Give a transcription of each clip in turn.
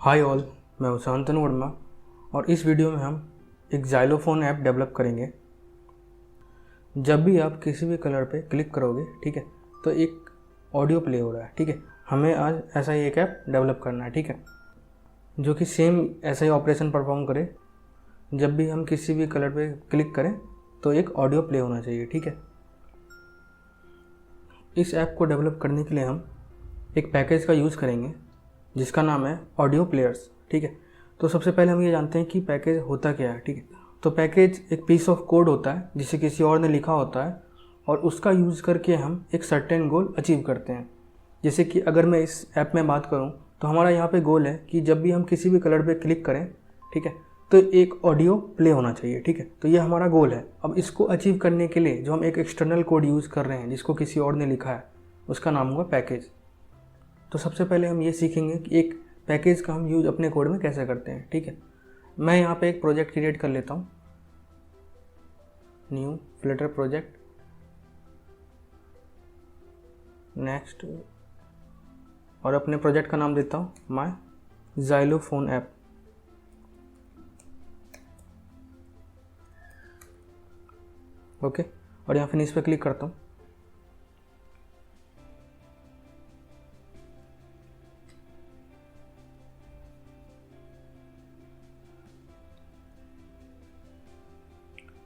Hi all, मैं हूं शांतनु वर्मा और इस वीडियो में हम एक ज़ाइलोफ़ोन ऐप डेवलप करेंगे। जब भी आप किसी भी कलर पे क्लिक करोगे, ठीक है, तो एक ऑडियो प्ले हो रहा है। ठीक है, हमें आज ऐसा ही एक ऐप डेवलप करना है, ठीक है, जो कि सेम ऐसा ही ऑपरेशन परफॉर्म करे। जब भी हम किसी भी कलर पे क्लिक करें तो एक ऑडियो प्ले होना चाहिए। ठीक है, इस ऐप को डेवलप करने के लिए हम एक पैकेज का यूज़ करेंगे जिसका नाम है ऑडियो प्लेयर्स। ठीक है, तो सबसे पहले हम ये जानते हैं कि पैकेज होता क्या है। ठीक है, तो पैकेज एक पीस ऑफ कोड होता है जिसे किसी और ने लिखा होता है और उसका यूज़ करके हम एक सर्टेन गोल अचीव करते हैं। जैसे कि अगर मैं इस ऐप में बात करूँ तो हमारा यहाँ पे गोल है कि जब भी हम किसी भी कलर पे क्लिक करें, ठीक है, तो एक ऑडियो प्ले होना चाहिए। ठीक है, तो ये हमारा गोल है। अब इसको अचीव करने के लिए जो हम एक एक्सटर्नल कोड यूज़ कर रहे हैं जिसको किसी और ने लिखा है, उसका नाम होगा पैकेज। तो सबसे पहले हम ये सीखेंगे कि एक पैकेज का हम यूज अपने कोड में कैसे करते हैं। ठीक है, मैं यहाँ पे एक प्रोजेक्ट क्रिएट कर लेता हूँ, न्यू फ्लटर प्रोजेक्ट, नेक्स्ट, और अपने प्रोजेक्ट का नाम देता हूँ माय ज़ाइलोफ़ोन ऐप। ओके, और यहाँ फिनिश पे क्लिक करता हूँ।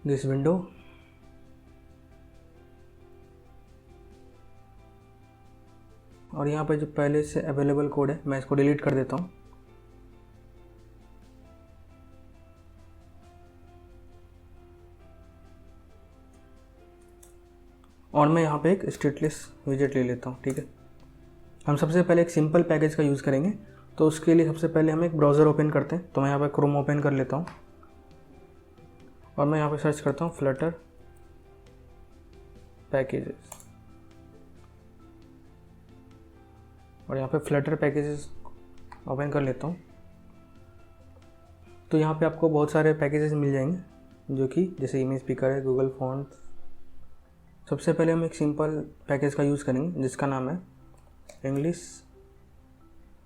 दिस विंडो, और यहाँ पे जो पहले से अवेलेबल कोड है मैं इसको डिलीट कर देता हूँ। और मैं यहाँ पे एक स्टेटलेस विजेट ले लेता हूँ। ठीक है, हम सबसे पहले एक सिंपल पैकेज का यूज़ करेंगे, तो उसके लिए सबसे पहले हम एक ब्राउज़र ओपन करते हैं। तो मैं यहाँ पे क्रोम ओपन कर लेता हूँ और मैं यहाँ पे सर्च करता हूँ फ्लटर पैकेजेस, और यहाँ पे फ्लटर पैकेजेस ओपन कर लेता हूँ। तो यहाँ पे आपको बहुत सारे पैकेजेस मिल जाएंगे जो कि जैसे इमेज पिकर है, गूगल फॉन्ट। सबसे पहले हम एक सिंपल पैकेज का यूज़ करेंगे जिसका नाम है English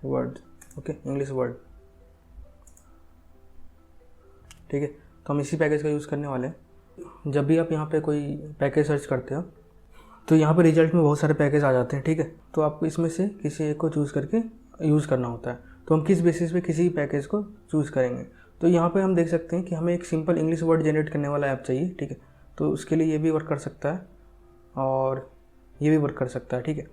word. Okay, English word. ठीक है, तो हम इसी पैकेज का यूज़ करने वाले हैं। जब भी आप यहाँ पे कोई पैकेज सर्च करते हो तो यहाँ पे रिजल्ट में बहुत सारे पैकेज आ जाते हैं। ठीक है, तो आपको इसमें से किसी एक को चूज़ करके यूज़ करना होता है। तो हम किस बेसिस पे किसी पैकेज को चूज़ करेंगे, तो यहाँ पे हम देख सकते हैं कि हमें एक सिंपल इंग्लिश वर्ड जनरेट करने वाला ऐप चाहिए। ठीक है, तो उसके लिए ये भी वर्क कर सकता है और ये भी वर्क कर सकता है। ठीक है,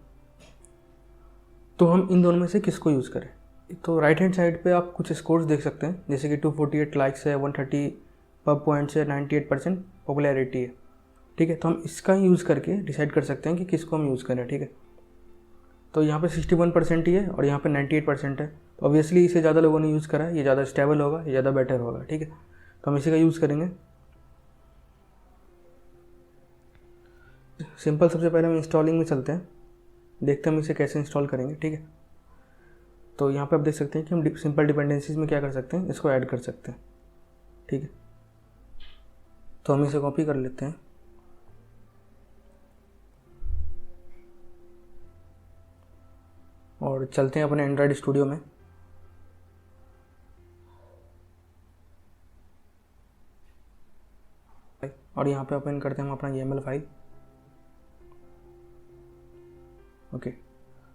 तो हम इन दोनों में से किसको यूज़ करें। तो राइट हैंड साइड पे आप कुछ स्कोर्स देख सकते हैं, जैसे कि 248 लाइक्स है, 130 पब पॉइंट्स है, 98% पॉपुलैरिटी है। ठीक है, तो हम इसका यूज़ करके डिसाइड कर सकते हैं कि किसको हम यूज़ करें। ठीक है, तो यहाँ पे 61% ही है और यहाँ पे 98% है, तो ऑब्वियसली इसे ज़्यादा लोगों ने यूज़ करा है, ये ज़्यादा स्टेबल होगा, ये ज़्यादा बेटर होगा। ठीक है, तो हम इसी का यूज़ करेंगे। सिंपल, सबसे पहले हम इंस्टॉलिंग में चलते हैं, देखते हैं हम इसे कैसे इंस्टॉल करेंगे। ठीक है, तो यहाँ पे आप देख सकते हैं कि हम सिंपल डिपेंडेंसीज में क्या कर सकते हैं, इसको ऐड कर सकते हैं। ठीक है, तो हम इसे कॉपी कर लेते हैं और चलते हैं अपने एंड्रॉयड स्टूडियो में। और यहाँ पे ओपन करते हैं हम अपना YAML फाइल। ओके,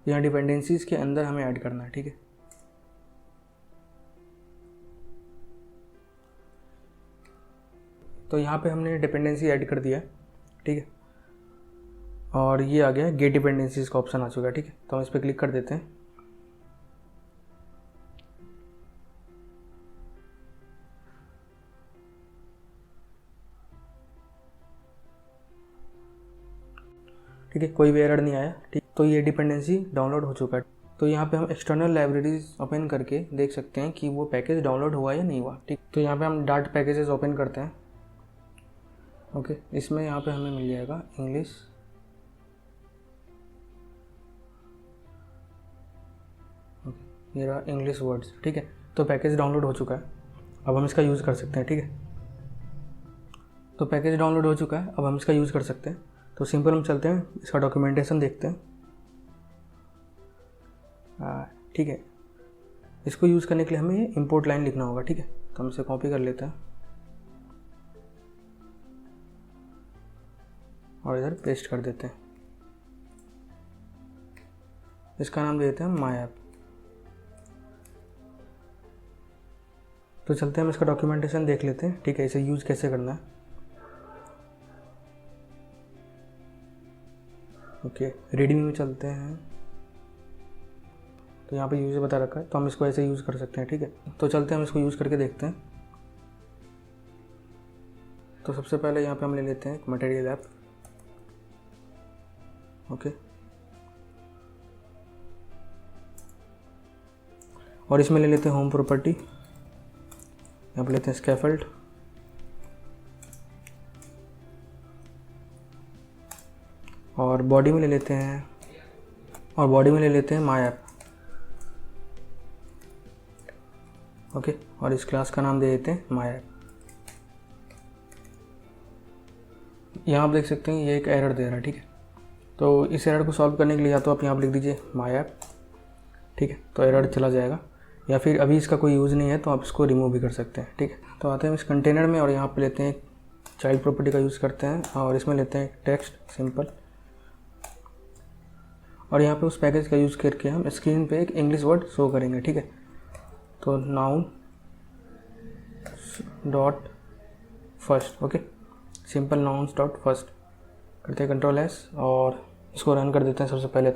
यहाँ डिपेंडेंसीज के अंदर हमें ऐड करना है। ठीक है, तो यहाँ पे हमने डिपेंडेंसी ऐड कर दिया है। ठीक है, और ये आ गया गेट डिपेंडेंसीज का ऑप्शन आ चुका है। ठीक है, तो हम इस पर क्लिक कर देते हैं। ठीक है, कोई भी एरर नहीं आया। ठीक, तो ये डिपेंडेंसी डाउनलोड हो चुका है। तो यहाँ पे हम एक्सटर्नल लाइब्रेरीज ओपन करके देख सकते हैं कि वो पैकेज डाउनलोड हुआ या नहीं हुआ। ठीक, तो यहाँ पे हम डार्ट पैकेजेस ओपन करते हैं। ओके, इसमें यहाँ पे हमें मिल जाएगा इंग्लिश, ओके, ये रहा इंग्लिश वर्ड्स। ठीक है, तो पैकेज डाउनलोड हो चुका है, अब हम इसका यूज़ कर सकते हैं। ठीक है, तो पैकेज डाउनलोड हो चुका है, अब हम इसका यूज़ कर सकते हैं। तो सिंपल हम चलते हैं, इसका डॉक्यूमेंटेशन देखते हैं। ठीक है, इसको यूज़ करने के लिए हमें ये इंपोर्ट लाइन लिखना होगा, ठीक है। तो हम इसे कॉपी कर लेते हैं और इधर पेस्ट कर देते हैं। इसका नाम दे देते हैं माई ऐप। तो चलते हैं हम इसका डॉक्यूमेंटेशन देख लेते हैं, ठीक है, इसे यूज़ कैसे करना है। ओके, रीडमी में चलते हैं। तो यहाँ पे यूज़ बता रखा है, तो हम इसको ऐसे यूज़ कर सकते हैं, ठीक है। तो चलते हैं हम इसको यूज़ करके देखते हैं। तो सबसे पहले यहाँ पे हम ले लेते हैं एक मटेरियल ऐप। ओके, और इसमें ले लेते हैं होम प्रॉपर्टी। यहाँ पे लेते हैं स्कैफोल्ड, और बॉडी में ले लेते हैं, माई ऐप। ओके, और इस क्लास का नाम दे देते हैं माई ऐप। यहाँ आप देख सकते हैं ये एक एरर दे रहा है, ठीक है। तो इस एरर को सॉल्व करने के लिए या तो आप यहाँ पर लिख दीजिए माई ऐप, ठीक है, तो एरर चला जाएगा। या फिर अभी इसका कोई यूज़ नहीं है तो आप इसको रिमूव भी कर सकते हैं, ठीक है। तो आते हैं इस कंटेनर में और यहाँ पे लेते हैं चाइल्ड प्रॉपर्टी का यूज़ करते हैं और इसमें लेते हैं टेक्स्ट सिंपल, और यहाँ पे उस पैकेज का यूज़ करके हम स्क्रीन पे एक इंग्लिश वर्ड शो करेंगे, ठीक है। तो noun dot first, okay, simple nouns dot first करते हैं कंट्रोल एस और इसको रन कर देते हैं सबसे पहले।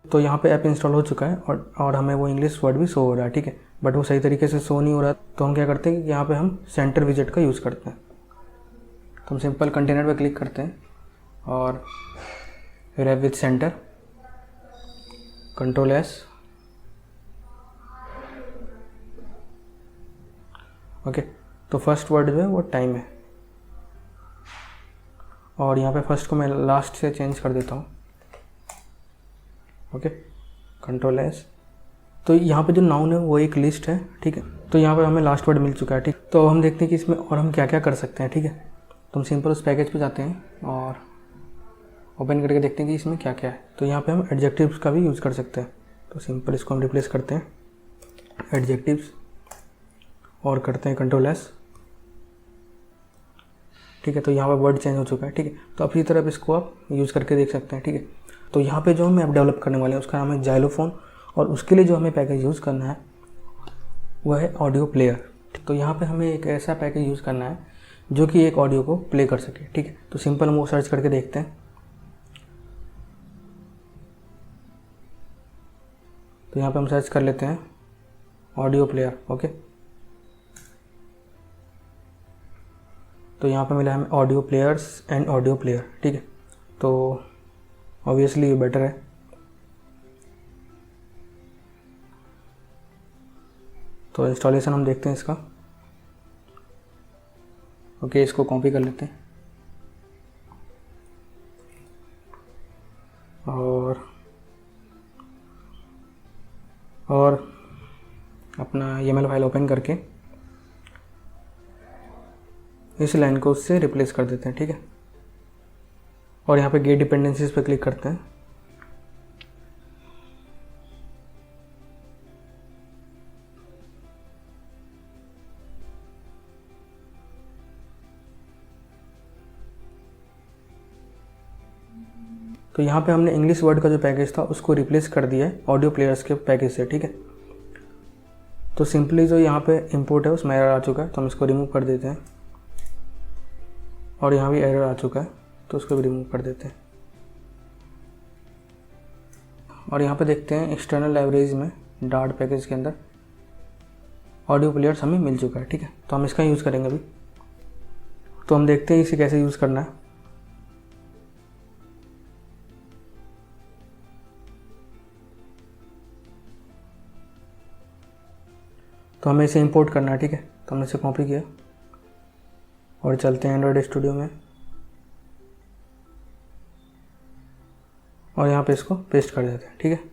तो यहाँ पे ऐप इंस्टॉल हो चुका है और हमें वो इंग्लिश वर्ड भी शो हो रहा है, ठीक है, बट वो सही तरीके से शो नहीं हो रहा। तो हम क्या करते हैं कि यहाँ पे हम सेंटर विजेट का यूज़ करते हैं। तो हम सिंपल कंटेनर पे क्लिक करते हैं और wrap with centre, control S, okay. तो फर्स्ट वर्ड जो है वो टाइम है और यहाँ पे फर्स्ट को मैं लास्ट से चेंज कर देता हूँ, ओके, कंट्रोल एस। तो यहाँ पे जो नाउन है वो एक लिस्ट है, ठीक है। तो यहाँ पे हमें लास्ट वर्ड मिल चुका है, ठीक। तो हम देखते हैं कि इसमें और हम क्या क्या कर सकते हैं, ठीक है। तो हम सिंपल उस पैकेज पे जाते हैं और ओपन करके देखते हैं कि इसमें क्या क्या है। तो यहाँ पे हम एडजेक्टिव्स का भी यूज़ कर सकते हैं। तो सिंपल इसको हम रिप्लेस करते हैं एडजेक्टिव्स और करते हैं कंट्रोल एस, ठीक है। तो यहाँ पर वर्ड चेंज हो चुका है, ठीक है। तो अपनी तरफ इसको आप यूज़ करके देख सकते हैं, ठीक है। तो यहाँ पे जो हम ऐप डेवलप करने वाले हैं उसका नाम है जाइलोफोन और उसके लिए जो हमें पैकेज यूज़ करना है वह है ऑडियो प्लेयर। तो यहाँ पे हमें एक ऐसा पैकेज यूज़ करना है जो कि एक ऑडियो को प्ले कर सके, ठीक है। तो सिंपल हम वो सर्च करके देखते हैं। तो यहाँ पे हम सर्च कर लेते हैं ऑडियो प्लेयर, ओके। तो यहाँ पे मिला हमें audio players and audio player, ठीक है। तो ऑब्वियसली ये बेटर है। तो इंस्टॉलेशन हम देखते हैं इसका, ओके। इसको कॉपी कर लेते हैं और अपना YAML फाइल ओपन करके इस लाइन को उससे रिप्लेस कर देते हैं, ठीक है। और यहाँ पे गेट डिपेंडेंसीज पे क्लिक करते हैं। तो यहाँ पे हमने इंग्लिश वर्ड का जो पैकेज था उसको रिप्लेस कर दिया है ऑडियो प्लेयर्स के पैकेज से, ठीक है। तो सिंपली जो यहाँ पे इंपोर्ट है उसमें एरर आ चुका है, तो हम इसको रिमूव कर देते हैं। और यहाँ भी एरर आ चुका है तो उसको भी रिमूव कर देते हैं। और यहाँ पे देखते हैं एक्सटर्नल लाइब्रेरीज में डार्ट पैकेज के अंदर ऑडियो प्लेयर्स हमें मिल चुका है, ठीक है। तो हम इसका यूज़ करेंगे अभी। तो हम देखते हैं इसे कैसे यूज़ करना है। तो हमें इसे इंपोर्ट करना है, ठीक है। तो हमने इसे कॉपी किया और चलते हैं एंड्रॉयड स्टूडियो में और यहाँ पे इसको पेस्ट कर देते हैं, ठीक है।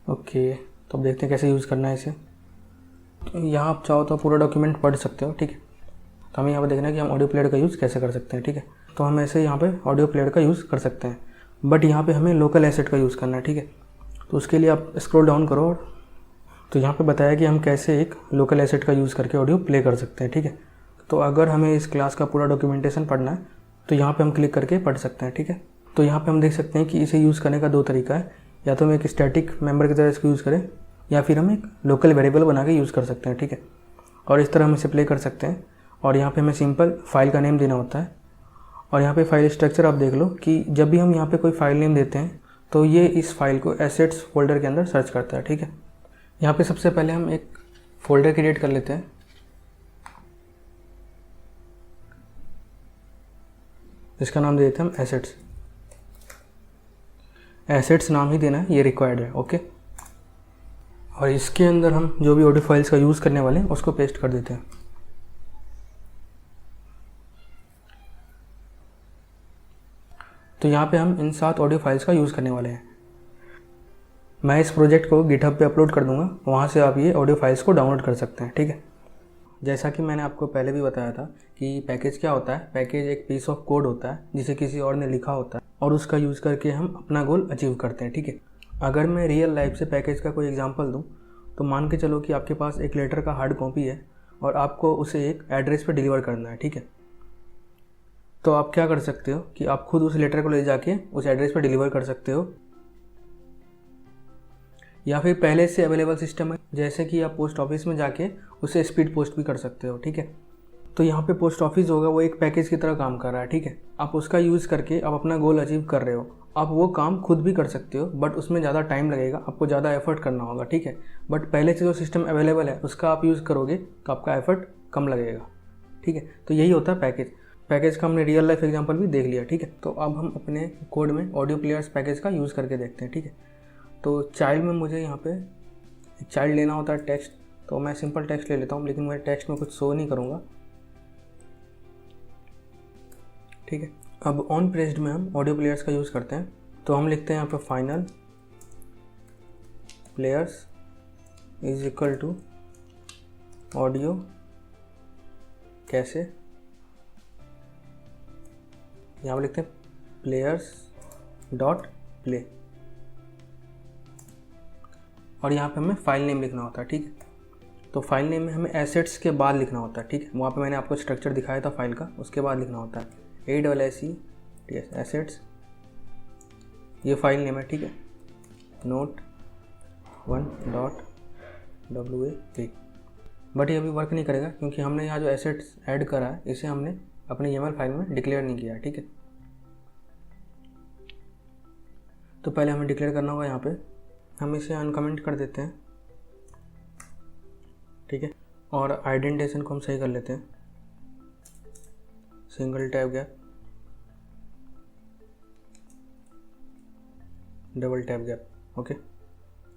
ओके, तो अब देखते हैं कैसे यूज़ करना है इसे। तो यहाँ आप चाहो तो पूरा डॉक्यूमेंट पढ़ सकते हो, ठीक है। तो हमें यहाँ पे देखना है कि हम ऑडियो प्लेयर का यूज़ कैसे कर सकते हैं, ठीक है। तो हम ऐसे यहाँ पे ऑडियो प्लेयर का यूज़ कर सकते हैं, बट यहाँ पे हमें लोकल एसेट का यूज़ करना है, ठीक है। तो उसके लिए आप स्क्रॉल डाउन करो, तो यहाँ पे बताया कि हम कैसे एक लोकल एसेट का यूज़ करके ऑडियो प्ले कर सकते हैं, ठीक है। तो अगर हमें इस क्लास का पूरा डॉक्यूमेंटेशन पढ़ना है तो यहाँ पे हम क्लिक करके पढ़ सकते हैं, ठीक है। तो यहाँ पे हम देख सकते हैं कि इसे यूज़ करने का 2 तरीका है, या तो हम एक स्टैटिक मेंबर की तरह इसको यूज़ करें या फिर हम एक लोकल वेरिएबल बना के यूज़ कर सकते हैं, ठीक है। और इस तरह हम इसे प्ले कर सकते हैं और यहाँ पे हमें सिंपल फाइल का नेम देना होता है। और यहाँ पे फाइल स्ट्रक्चर आप देख लो कि जब भी हम यहाँ पे कोई फाइल नेम देते हैं तो ये इस फाइल को एसेट्स फोल्डर के अंदर सर्च करता है, ठीक है। यहाँ पे सबसे पहले हम एक फ़ोल्डर क्रिएट कर लेते हैं। इसका नाम दे देते हैं हम एसेट्स। एसेट्स नाम ही देना है, ये रिक्वायर्ड है, ओके। और इसके अंदर हम जो भी ऑडियो फाइल्स का यूज़ करने वाले हैं उसको पेस्ट कर देते हैं। तो यहाँ पे हम इन 7 ऑडियो फाइल्स का यूज़ करने वाले हैं। मैं इस प्रोजेक्ट को गिटहब पे अपलोड कर दूंगा, वहाँ से आप ये ऑडियो फाइल्स को डाउनलोड कर सकते हैं, ठीक है। जैसा कि मैंने आपको पहले भी बताया था कि पैकेज क्या होता है। पैकेज एक पीस ऑफ कोड होता है जिसे किसी और ने लिखा होता है और उसका यूज़ करके हम अपना गोल अचीव करते हैं, ठीक है। अगर मैं रियल लाइफ से पैकेज का कोई एग्जांपल दूं तो मान के चलो कि आपके पास एक लेटर का हार्ड कॉपी है और आपको उसे एक एड्रेस पे डिलीवर करना है, ठीक है। तो आप क्या कर सकते हो कि आप खुद उस लेटर को ले जाके उस एड्रेस पे डिलीवर कर सकते हो, या फिर पहले से अवेलेबल सिस्टम है जैसे कि आप पोस्ट ऑफिस में जाके उसे स्पीड पोस्ट भी कर सकते हो, ठीक है। तो यहाँ पे पोस्ट ऑफिस होगा, वो एक पैकेज की तरह काम कर रहा है, ठीक है। आप उसका यूज़ करके आप अपना गोल अचीव कर रहे हो। आप वो काम खुद भी कर सकते हो बट उसमें ज़्यादा टाइम लगेगा, आपको ज़्यादा एफर्ट करना होगा, ठीक है। बट पहले से जो सिस्टम अवेलेबल है उसका आप यूज़ करोगे तो आपका एफर्ट कम लगेगा, ठीक है। तो यही होता है पैकेज। पैकेज का हमने रियल लाइफ एग्जांपल भी देख लिया, ठीक है। तो अब हम अपने कोड में ऑडियो प्लेयर्स पैकेज का यूज़ करके देखते हैं, ठीक है। तो चाइल्ड में मुझे यहाँ पे एक चाइल्ड लेना होता है टेक्स्ट, तो मैं सिंपल टेक्स्ट ले लेता हूँ, लेकिन मैं टेक्स्ट में कुछ शो नहीं करूँगा, ठीक है। अब ऑन प्रेस्ड में हम ऑडियो प्लेयर्स का यूज़ करते हैं, तो हम लिखते हैं यहाँ पे final players is equal to audio कैसे, यहाँ पे लिखते हैं प्लेयर्स डॉट प्ले और यहाँ पे हमें फाइल नेम लिखना होता है, ठीक है। तो फाइल नेम में हमें एसेट्स के बाद लिखना होता है, ठीक है। वहाँ पे मैंने आपको स्ट्रक्चर दिखाया था फाइल का, उसके बाद लिखना होता है ASSETS एसेट्स, ये फाइल नेम है, ठीक है। नोट 1.WA3, बट ये अभी वर्क नहीं करेगा क्योंकि हमने यहाँ जो एसेट्स ऐड करा है इसे हमने अपने YAML फाइल में डिक्लेयर नहीं किया, ठीक है। तो पहले हमें डिक्लेयर करना होगा, यहाँ पे हम इसे अनकमेंट कर देते हैं, ठीक है। और आइडेंटिफिकेशन को हम सही कर लेते हैं, single tab gap, double tab gap, okay.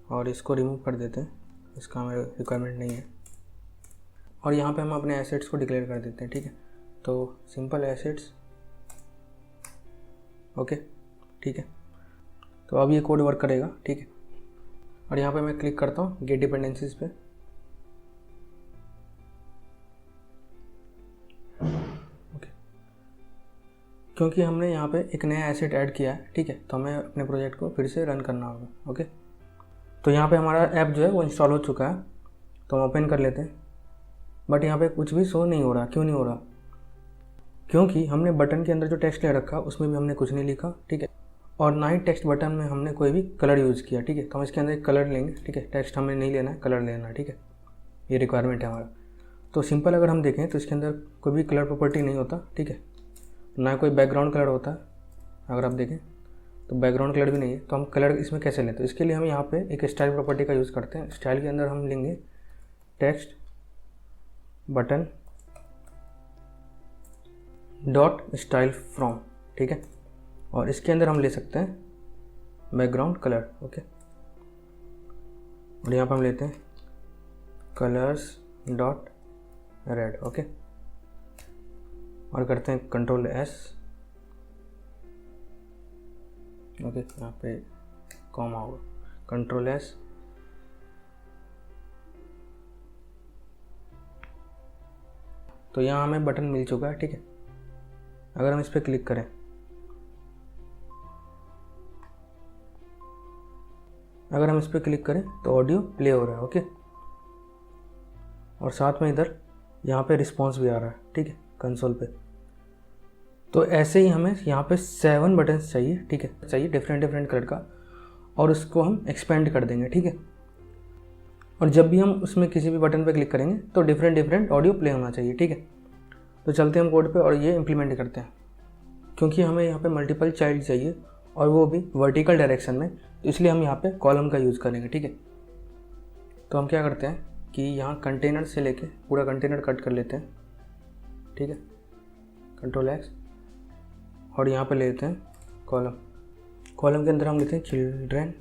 और इसको रिमूव कर देते हैं, इसका हमें रिक्वायरमेंट नहीं है। और यहाँ पे हम अपने एसेट्स को डिक्लेयर कर देते हैं, ठीक है। तो सिंपल एसेट्स, ओके, ठीक है। तो अब ये कोड वर्क करेगा, ठीक है। और यहाँ पे मैं क्लिक करता हूँ गेट डिपेंडेंसीज पे, ओके। क्योंकि हमने यहाँ पे एक नया एसेट ऐड किया है, ठीक है, तो हमें अपने प्रोजेक्ट को फिर से रन करना होगा, ओके। तो यहाँ पे हमारा ऐप जो है वो इंस्टॉल हो चुका है, तो हम ओपन कर लेते हैं। बट यहाँ पे कुछ भी शो नहीं हो रहा, क्यों नहीं हो रहा? क्योंकि हमने बटन के अंदर जो टेक्स्ट ले रखा उसमें भी हमने कुछ नहीं लिखा, ठीक है। और ना ही टेक्स्ट बटन में हमने कोई भी कलर यूज़ किया, ठीक है। तो हम इसके अंदर एक कलर लेंगे, ठीक है। टेक्स्ट हमें नहीं लेना है, कलर लेना है, ठीक है। ये रिक्वायरमेंट है हमारा। तो सिंपल अगर हम देखें तो इसके अंदर कोई भी कलर प्रॉपर्टी नहीं होता, ठीक है। ना कोई बैकग्राउंड कलर होता है, अगर आप देखें तो बैकग्राउंड कलर भी नहीं है। तो हम कलर इसमें कैसे लें? तो इसके लिए हम यहाँ पे एक स्टाइल प्रॉपर्टी का यूज़ करते हैं। स्टाइल के अंदर हम लेंगे text button dot style from, ठीक है। और इसके अंदर हम ले सकते हैं बैकग्राउंड कलर, ओके। और यहाँ पर हम लेते हैं कलर्स डॉट रेड, ओके। और करते हैं कंट्रोल एस, ओके। यहाँ पे कॉमा होगा, कंट्रोल एस, तो यहाँ हमें बटन मिल चुका है, ठीक है। अगर हम इस पर क्लिक करें, तो ऑडियो प्ले हो रहा है, ओके। और साथ में इधर यहाँ पे रिस्पॉन्स भी आ रहा है, ठीक है, कंसोल पे। तो ऐसे ही हमें यहाँ पे 7 बटन्स चाहिए, ठीक है, चाहिए डिफरेंट कलर का, और उसको हम एक्सपेंड कर देंगे, ठीक है। और जब भी हम उसमें किसी भी बटन पे क्लिक करेंगे तो डिफरेंट ऑडियो प्ले होना चाहिए, ठीक है। तो चलते हैं हम कोड पे और ये इम्प्लीमेंट करते हैं। क्योंकि हमें यहाँ पे मल्टीपल चाइल्ड चाहिए और वो भी वर्टिकल डायरेक्शन में, तो इसलिए हम यहाँ पे कॉलम का यूज़ करेंगे, ठीक है। तो हम क्या करते हैं कि यहाँ कंटेनर से लेके पूरा कंटेनर कट कर लेते हैं, ठीक है, कंट्रोल एक्स। और यहाँ पे लेते हैं कॉलम के अंदर हम लेते हैं चिल्ड्रेन,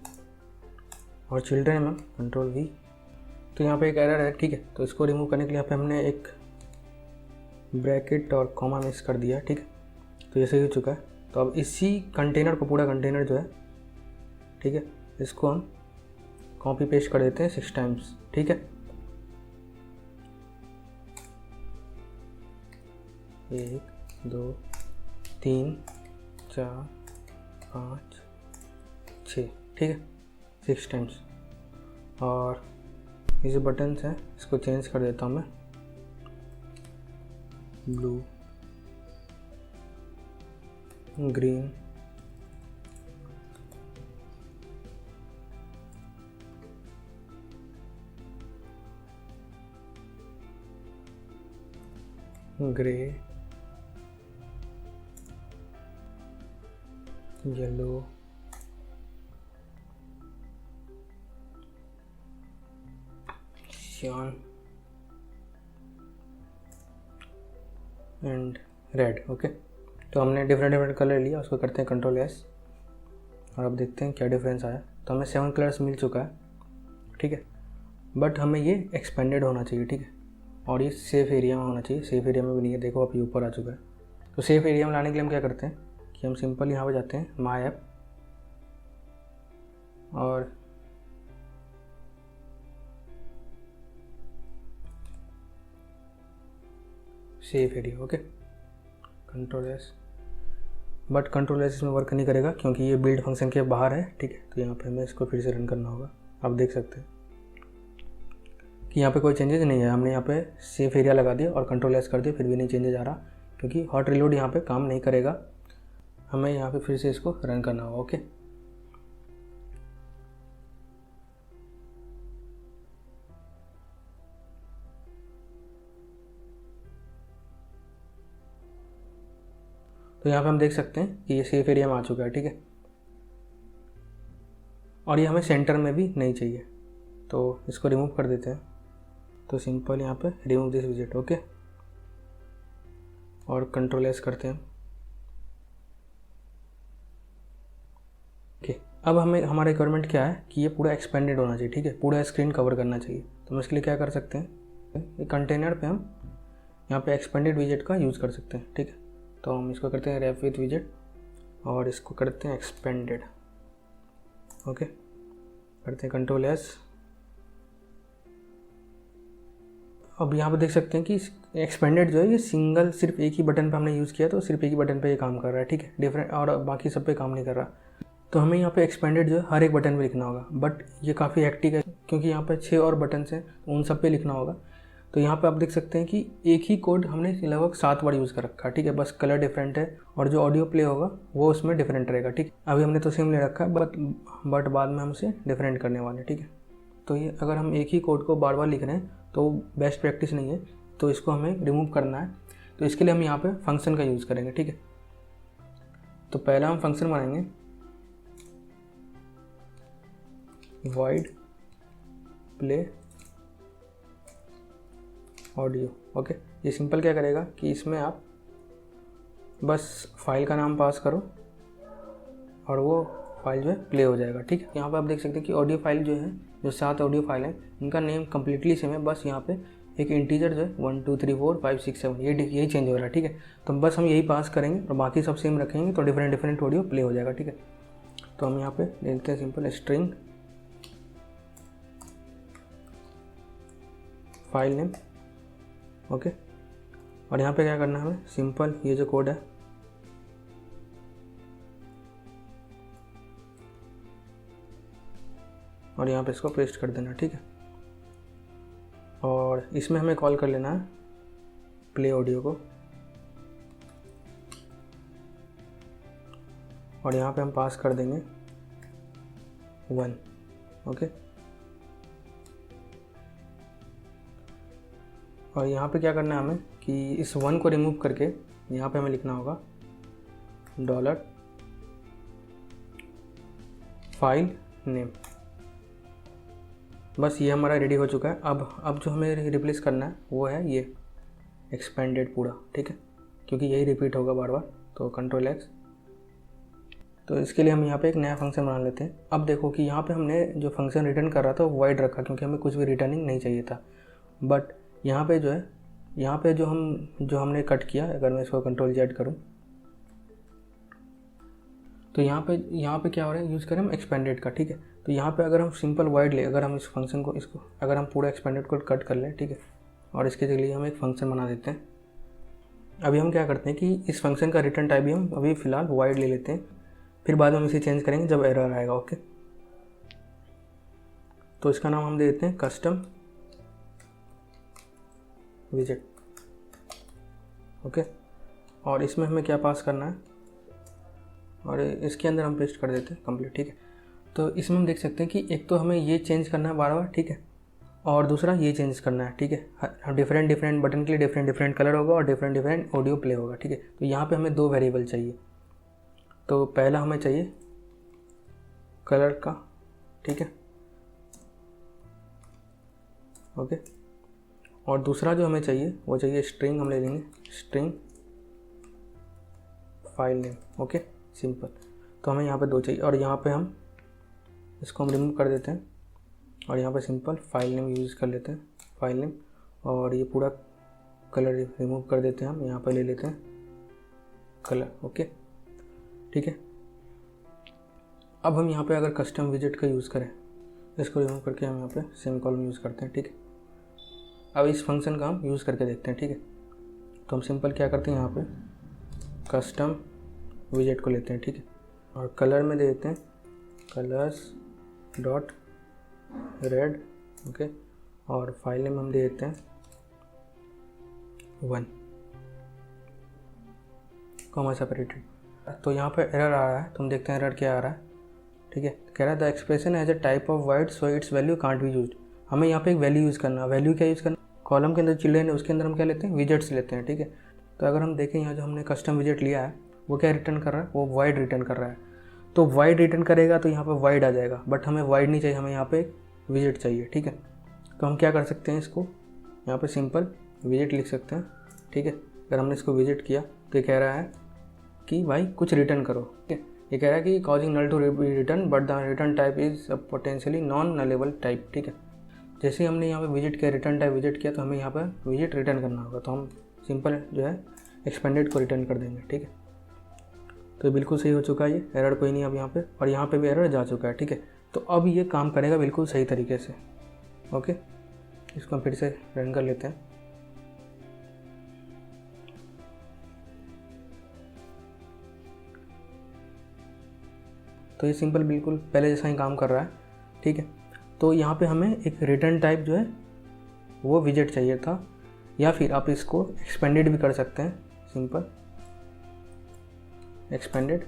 और चिल्ड्रेन में कंट्रोल वी। तो यहाँ पे एक एरर है, ठीक है। तो इसको रिमूव करने के लिए यहाँ पे हमने एक ब्रैकेट और कॉमा मिक्स कर दिया, ठीक है। तो ये सही हो चुका है। तो अब इसी कंटेनर को, पूरा कंटेनर जो है, ठीक है, इसको हम कॉपी पेस्ट कर देते हैं 6 टाइम्स, ठीक है। 1 2 3 4 5 6, ठीक है, 6 टाइम्स। और ये जो बटन्स हैं इसको चेंज कर देता हूँ मैं, ब्लू, ग्रीन, ग्रे, येलो, सियान एंड रेड, ओके। तो हमने डिफरेंट कलर लिया, उसको करते हैं कंट्रोल एस, और अब देखते हैं क्या डिफरेंस आया। तो हमें 7 कलर्स मिल चुका है, ठीक है। बट हमें ये एक्सपेंडेड होना चाहिए, ठीक है। और ये सेफ एरिया में होना चाहिए, सेफ एरिया में भी नहीं है, देखो अब ये ऊपर आ चुका है। तो सेफ एरिया में लाने के लिए हम क्या करते हैं कि हम सिंपल यहाँ पे जाते हैं माई ऐप, और safe area, okay, control S. But control S इसमें वर्क नहीं करेगा क्योंकि ये बिल्ड फंक्शन के बाहर है, ठीक है। तो यहाँ पे हमें इसको फिर से रन करना होगा। आप देख सकते हैं कि यहाँ पे कोई चेंजेस नहीं है। हमने यहाँ पे सेफ एरिया लगा दिया और कंट्रोल एस कर दिया, फिर भी नहीं चेंजेस आ रहा क्योंकि हॉट रिलोड यहाँ पे काम नहीं करेगा। हमें यहाँ पे फिर से इसको रन करना होगा, ओके। तो यहाँ पे हम देख सकते हैं कि ये सेफ एरिया में आ चुका है, ठीक है। और ये हमें सेंटर में भी नहीं चाहिए, तो इसको रिमूव कर देते हैं। तो सिंपल यहाँ पे रिमूव दिस विजेट, ओके, और कंट्रोल एस करते हैं, ओके। अब हमें हमारा रिक्वायरमेंट क्या है कि ये पूरा एक्सपेंडेड होना चाहिए, ठीक है, पूरा स्क्रीन कवर करना चाहिए। तो हम इसके लिए क्या कर सकते हैं, कंटेनर पे हम यहाँ पे एक्सपेंडेड विजेट का यूज़ कर सकते हैं, ठीक है। तो हम इसको करते हैं रैप विथ विजेट और इसको करते हैं एक्सपेंडेड, ओके, करते हैं कंट्रोल एस। अब यहाँ पे देख सकते हैं कि एक्सपेंडेड जो है ये सिंगल सिर्फ एक ही बटन पे हमने यूज़ किया, तो सिर्फ एक ही बटन पे ये काम कर रहा है, ठीक है, डिफरेंट और बाकी सब पे काम नहीं कर रहा। तो हमें यहाँ पे एक्सपेंडेड जो है हर एक बटन पे लिखना होगा, बट ये काफ़ी हेक्टिक है क्योंकि यहाँ पे 6 और बटन हैं, उन सब पे लिखना होगा। तो यहाँ पे आप देख सकते हैं कि एक ही कोड हमने लगभग 7 बार यूज़ कर रखा है, ठीक है, बस कलर डिफरेंट है और जो ऑडियो प्ले होगा वो उसमें डिफरेंट रहेगा, ठीक है। अभी हमने तो सेम ले रखा है बट बाद में हम उसे डिफरेंट करने वाले हैं, ठीक है। तो ये अगर हम एक ही कोड को बार बार लिख रहे हैं तो बेस्ट प्रैक्टिस नहीं है, तो इसको हमें रिमूव करना है। तो इसके लिए हम यहाँ पे फंक्शन का यूज़ करेंगे, ठीक है। तो पहला हम फंक्शन बनाएंगे void प्ले ऑडियो, ओके। ये सिंपल क्या करेगा कि इसमें आप बस फाइल का नाम पास करो और वो फाइल जो है प्ले हो जाएगा। ठीक है, यहाँ पर आप देख सकते हैं कि ऑडियो फाइल जो है, जो 7 ऑडियो फाइल हैं, इनका नेम कम्प्लीटली सेम है। बस यहाँ पे एक इंटीजर जो है 1 2 3 4 5 6 7 यही चेंज हो रहा है। ठीक है, तो बस हम यही पास करेंगे और बाकी सब सेम रखेंगे तो डिफरेंट ऑडियो प्ले हो जाएगा। ठीक है, तो हम यहाँ पे देखते हैं simple string file name. Okay, और यहाँ पे क्या करना है हमें, सिंपल ये जो कोड है और यहाँ पे इसको पेस्ट कर देना। ठीक है, और इसमें हमें कॉल कर लेना है प्ले ऑडियो को, और यहाँ पे हम पास कर देंगे 1। ओके, और यहाँ पे क्या करना है हमें कि इस 1 को रिमूव करके यहाँ पे हमें लिखना होगा $फाइल नेम। बस ये हमारा रेडी हो चुका है। अब जो हमें रिप्लेस करना है वो है ये एक्सपेंडेड पूरा। ठीक है, क्योंकि यही रिपीट होगा बार बार, तो Ctrl+X। तो इसके लिए हम यहाँ पे एक नया फंक्शन बना लेते हैं। अब देखो कि यहाँ पे हमने जो फंक्शन रिटर्न कर रहा था वो वाइड रखा, क्योंकि हमें कुछ भी रिटर्निंग नहीं चाहिए था। बट यहाँ पे जो है, यहाँ पे जो हमने कट किया, अगर मैं इसको Ctrl+Z करूँ तो यहाँ पे क्या हो रहा है, यूज़ करें हम एक्सपेंडेड का। ठीक है, तो यहाँ पे अगर हम सिंपल वाइड ले, अगर हम इस फंक्शन को अगर हम पूरा एक्सपेंडेड को कट कर लें, ठीक है, और इसके लिए हम एक फंक्शन बना देते हैं। अभी हम क्या करते हैं कि इस फंक्शन का रिटर्न टाइप भी हम अभी फ़िलहाल वाइड ले लेते हैं, फिर बाद में हम इसे चेंज करेंगे जब एरर आएगा। ओके, तो इसका नाम हम दे देते हैं कस्टम विजेट। ओके, और इसमें हमें क्या पास करना है, और इसके अंदर हम पेस्ट कर देते हैं कंप्लीट। ठीक है, तो इसमें हम देख सकते हैं कि एक तो हमें ये चेंज करना है बार बार। ठीक है, और दूसरा ये चेंज करना है। ठीक है, डिफरेंट बटन के लिए डिफरेंट कलर होगा और डिफरेंट ऑडियो प्ले होगा। ठीक है, तो यहाँ पे हमें 2 वेरिएबल चाहिए। तो पहला हमें चाहिए कलर का। ठीक है, ओके, और दूसरा जो हमें चाहिए वो चाहिए स्ट्रिंग। हम ले लेंगे string file name. Okay, simple. तो हमें यहाँ पे 2 चाहिए, और यहाँ पे हम इसको हम रिमूव कर देते हैं और यहाँ पे सिंपल फाइल नेम यूज़ कर लेते हैं, फाइल नेम। और ये पूरा कलर रिमूव कर देते हैं, हम यहाँ पे ले लेते हैं कलर। ओके, ठीक है। अब हम यहाँ पे अगर कस्टम विजेट का यूज़ करें, इसको रिमूव करके हम यहाँ पे सेमीकोलन यूज़ करते हैं। ठीक है, अब इस फंक्शन का हम यूज़ करके देखते हैं। ठीक है, तो हम सिंपल क्या करते हैं, यहाँ पे कस्टम विजेट को लेते हैं। ठीक है, और कलर में दे देते हैं कलर्स डॉट रेड। ओके, और फाइल नेम हम दे देते हैं 1 कॉमा सेपरेटेड। तो यहाँ पे एरर आ रहा है, तो हम देखते हैं एरर क्या आ रहा है। ठीक है, कह रहा है the expression as a type of word so its value can't be used. हमें यहाँ पे एक वैल्यू यूज़ करना है। वैल्यू क्या यूज़ करना, कॉलम के अंदर चिल्ड्रेन है, उसके अंदर हम क्या लेते हैं, विजेट्स लेते हैं। ठीक है, तो अगर हम देखें यहाँ जो हमने कस्टम विजेट लिया है वो क्या रिटर्न कर रहा है, वो वाइड रिटर्न कर रहा है। तो वाइड रिटर्न करेगा तो यहाँ पे वाइड आ जाएगा, बट हमें वाइड नहीं चाहिए, हमें यहाँ पे विजेट चाहिए। ठीक है, तो हम क्या कर सकते हैं, इसको यहाँ पे सिंपल विजेट लिख सकते हैं। ठीक है, अगर हमने इसको विजेट किया तो ये कह रहा है कि भाई कुछ रिटर्न करो। ठीक है, ये कह रहा है कि causing null to return but the return type is potentially non nullable type. ठीक है, जैसे ही हमने यहाँ पे विजिट किया, रिटर्न टाइप विजिट किया, तो हमें यहाँ पर विजिट रिटर्न करना होगा, तो हम सिंपल जो है एक्सपेंडेड को रिटर्न कर देंगे। ठीक है, तो बिल्कुल सही हो चुका है, ये एरर कोई नहीं अब यहाँ पे, और यहाँ पे भी एरर जा चुका है। ठीक है, तो अब ये काम करेगा बिल्कुल सही तरीके से। ओके, इसको हम फिर से रन कर लेते हैं। तो ये सिंपल बिल्कुल पहले जैसा ही काम कर रहा है। ठीक है, तो यहाँ पे हमें एक रिटर्न टाइप जो है वो विजेट चाहिए था, या फिर आप इसको एक्सपेंडेड भी कर सकते हैं, सिंपल एक्सपेंडेड,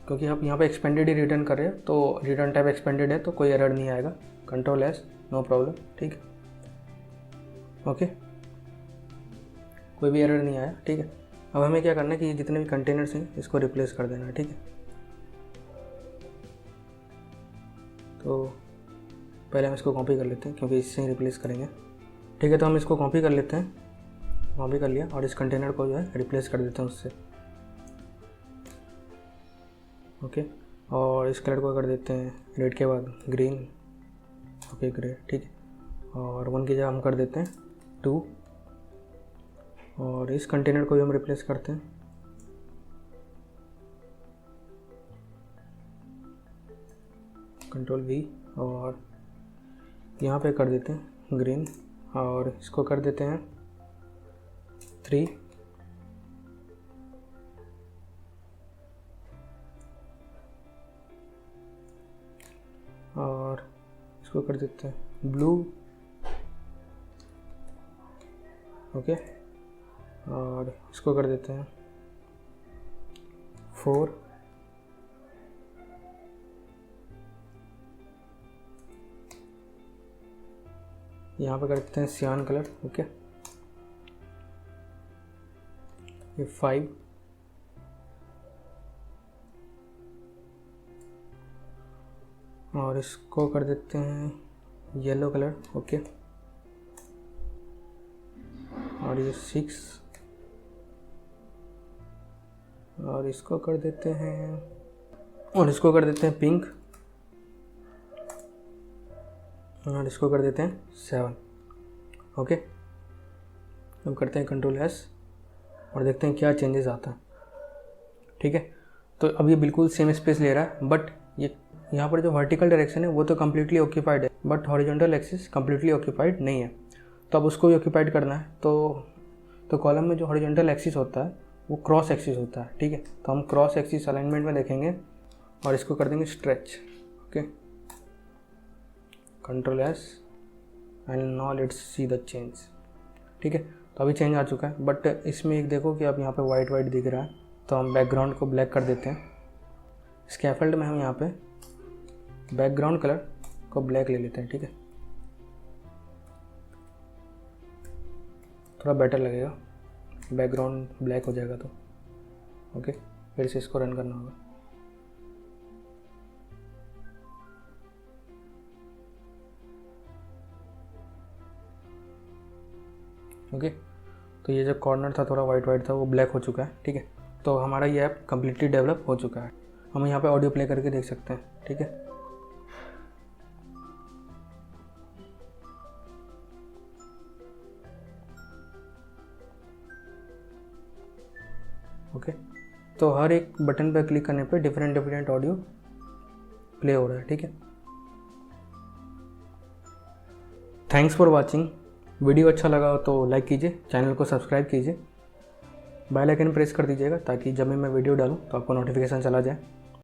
क्योंकि आप यहाँ पे एक्सपेंडेड ही रिटर्न कर रहे हैं तो रिटर्न टाइप एक्सपेंडेड है तो कोई एरर नहीं आएगा। Ctrl+S, no problem. ठीक है, ओके, कोई भी एरर नहीं आया। ठीक है, अब हमें क्या करना है कि जितने भी कंटेनर्स हैं इसको रिप्लेस कर देना है। ठीक है, तो पहले हम इसको कॉपी कर लेते हैं क्योंकि इससे ही रिप्लेस करेंगे। ठीक है, तो हम इसको कॉपी कर लेते हैं, कॉपी कर लिया, और इस कंटेनर को जो है रिप्लेस कर देते हैं उससे। ओके, और इस कलर को कर देते हैं रेड के बाद ग्रीन। ओके ग्रे, ठीक है, और 1 की जगह हम कर देते हैं 2, और इस कंटेनर को भी हम रिप्लेस करते हैं। कंट्रोल V, और यहाँ पे कर देते हैं ग्रीन, और इसको कर देते हैं 3, और इसको कर देते हैं ब्लू। ओके, और इसको कर देते हैं 4, यहाँ पे कर देते हैं सियान कलर। ओके, ये 5, और इसको कर देते हैं येलो कलर। ओके, और ये 6, और इसको कर देते हैं, और इसको कर देते हैं पिंक, और इसको कर देते हैं 7। ओके, हम करते हैं कंट्रोल S और देखते हैं क्या चेंजेस आता है। ठीक है, तो अब ये बिल्कुल सेम स्पेस ले रहा है, बट ये यहाँ पर जो वर्टिकल डायरेक्शन है वो तो कम्प्लीटली ऑक्यूपाइड है, but horizontal axis completely occupied नहीं है। तो अब उसको भी ऑक्यूपाइड करना है, तो कॉलम में जो हॉरिजॉन्टल एक्सिस होता है वो क्रॉस एक्सिस होता है। ठीक है, तो हम क्रॉस एक्सिस अलाइनमेंट में देखेंगे और इसको कर देंगे stretch. Okay, control S and now let's see the change. ठीक है, तो अभी चेंज आ चुका है, बट इसमें एक देखो कि अब यहाँ पे वाइट वाइट दिख रहा है, तो हम बैकग्राउंड को ब्लैक कर देते हैं। स्कैफोल्ड में हम यहाँ पे बैकग्राउंड कलर को ब्लैक ले लेते हैं। ठीक है, थोड़ा बेटर लगेगा, बैकग्राउंड ब्लैक हो जाएगा तो। ओके, फिर से इसको रन करना होगा। ओके, तो ये जो कॉर्नर था थोड़ा वाइट वाइट था वो ब्लैक हो चुका है। ठीक है, तो हमारा ये ऐप कम्प्लीटली डेवलप हो चुका है। हम यहाँ पे ऑडियो प्ले करके देख सकते हैं। ठीक है, ओके, तो हर एक बटन पर क्लिक करने पे डिफरेंट ऑडियो प्ले हो रहा है। ठीक है, थैंक्स फॉर वॉचिंग। वीडियो अच्छा लगा हो तो लाइक कीजिए, चैनल को सब्सक्राइब कीजिए, बेल आइकन प्रेस कर दीजिएगा ताकि जब मैं वीडियो डालूँ तो आपको नोटिफिकेशन चला जाए।